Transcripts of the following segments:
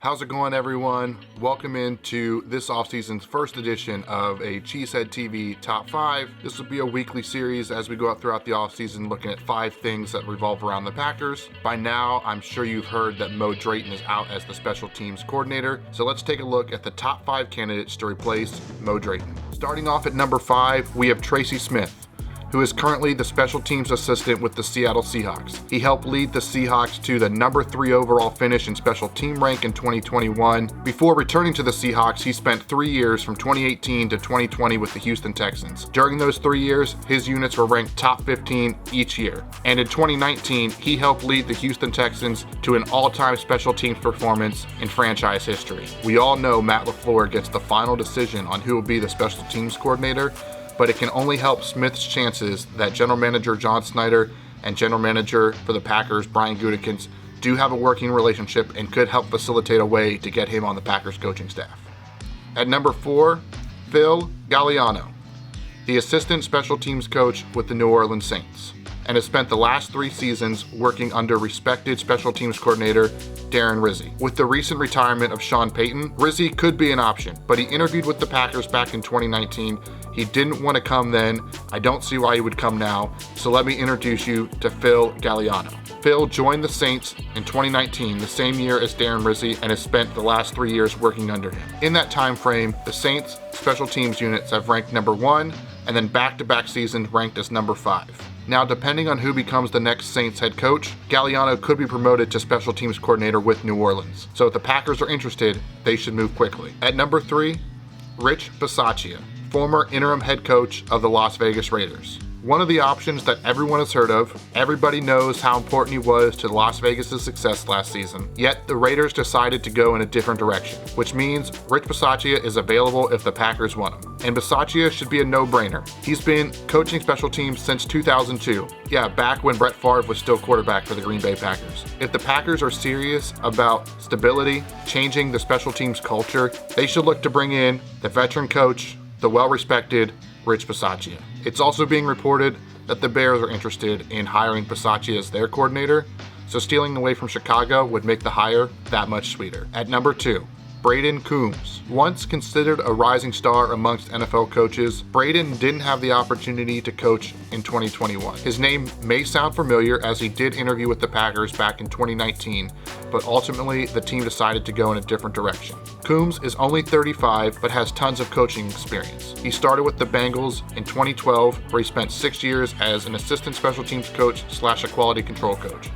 How's it going, everyone? Welcome into this offseason's first edition of a CHTV Top 5. This will be a weekly series as we go out throughout the offseason looking at 5 things that revolve around the Packers. By now, I'm sure you've heard that Maurice Drayton is out as the special teams coordinator, so let's take a look at the top 5 candidates to replace Maurice Drayton. Starting off at number 5, we have Tracy Smith, who is currently the special teams assistant with the Seattle Seahawks. He helped lead the Seahawks to the number 3 overall finish in special team rank in 2021. Before returning to the Seahawks, he spent 3 years from 2018 to 2020 with the Houston Texans. During those 3 years, his units were ranked top 15 each year. And in 2019, he helped lead the Houston Texans to an all-time special teams performance in franchise history. We all know Matt LaFleur gets the final decision on who will be the special teams coordinator, but it can only help Smith's chances that General Manager John Snyder and General Manager for the Packers, Brian Gutekunst, do have a working relationship and could help facilitate a way to get him on the Packers coaching staff. At number 4, Phil Galiano, the assistant special teams coach with the New Orleans Saints, and has spent the last 3 seasons working under respected special teams coordinator Darren Rizzi. With the recent retirement of Sean Payton, Rizzi could be an option, but he interviewed with the Packers back in 2019. He didn't want to come then. I don't see why he would come now, so let me introduce you to Phil Galiano. Phil joined the Saints in 2019, the same year as Darren Rizzi, and has spent the last 3 years working under him. In that time frame, the Saints special teams units have ranked number 1, and then back-to-back seasons ranked as number 5. Now, depending on who becomes the next Saints head coach, Galiano could be promoted to special teams coordinator with New Orleans. So if the Packers are interested, they should move quickly. At number 3, Rich Bisaccia, former interim head coach of the Las Vegas Raiders. One of the options that everyone has heard of. Everybody knows how important he was to Las Vegas' success last season. Yet the Raiders decided to go in a different direction, which means Rich Bisaccia is available if the Packers want him. And Bisaccia should be a no-brainer. He's been coaching special teams since 2002. Yeah, back when Brett Favre was still quarterback for the Green Bay Packers. If the Packers are serious about stability, changing the special teams culture, they should look to bring in the veteran coach, the well-respected Rich Bisaccia. It's also being reported that the Bears are interested in hiring Bisaccia as their coordinator, so stealing away from Chicago would make the hire that much sweeter. At number 2, Brayden Coombs. Once considered a rising star amongst NFL coaches, Brayden didn't have the opportunity to coach in 2021. His name may sound familiar as he did interview with the Packers back in 2019, but ultimately the team decided to go in a different direction. Coombs is only 35 but has tons of coaching experience. He started with the Bengals in 2012, where he spent 6 years as an assistant special teams coach / a quality control coach.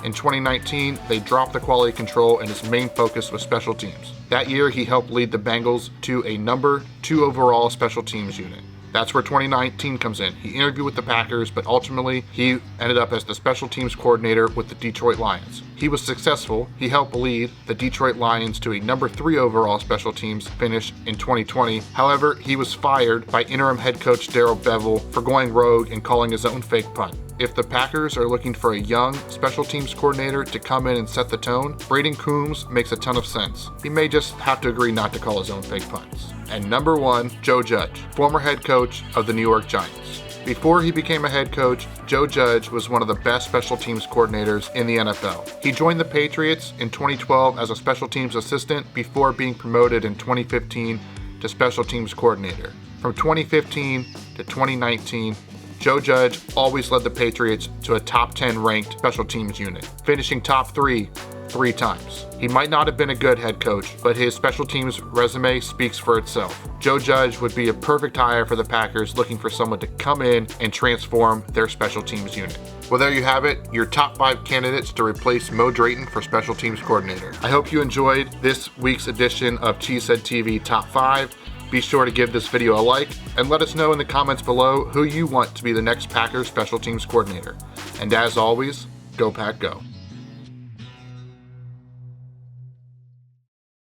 In 2019, they dropped the quality control and his main focus was special teams. That year, he helped lead the Bengals to a number 2 overall special teams unit. That's where 2019 comes in. He interviewed with the Packers, but ultimately he ended up as the special teams coordinator with the Detroit Lions. He was successful. He helped lead the Detroit Lions to a number 3 overall special teams finish in 2020. However, he was fired by interim head coach Darrell Bevell for going rogue and calling his own fake punt. If the Packers are looking for a young special teams coordinator to come in and set the tone, Brayden Coombs makes a ton of sense. He may just have to agree not to call his own fake punts. And number 1, Joe Judge, former head coach of the New York Giants. Before he became a head coach, Joe Judge was one of the best special teams coordinators in the NFL. He joined the Patriots in 2012 as a special teams assistant before being promoted in 2015 to special teams coordinator. From 2015 to 2019, Joe Judge always led the Patriots to a top 10 ranked special teams unit, finishing top 3 times. He might not have been a good head coach, but his special teams resume speaks for itself. Joe Judge would be a perfect hire for the Packers looking for someone to come in and transform their special teams unit. Well, there you have it, your top 5 candidates to replace Maurice Drayton for special teams coordinator. I hope you enjoyed this week's edition of CHTV Top 5. Be sure to give this video a like and let us know in the comments below who you want to be the next Packers special teams coordinator. And as always, go Pack Go.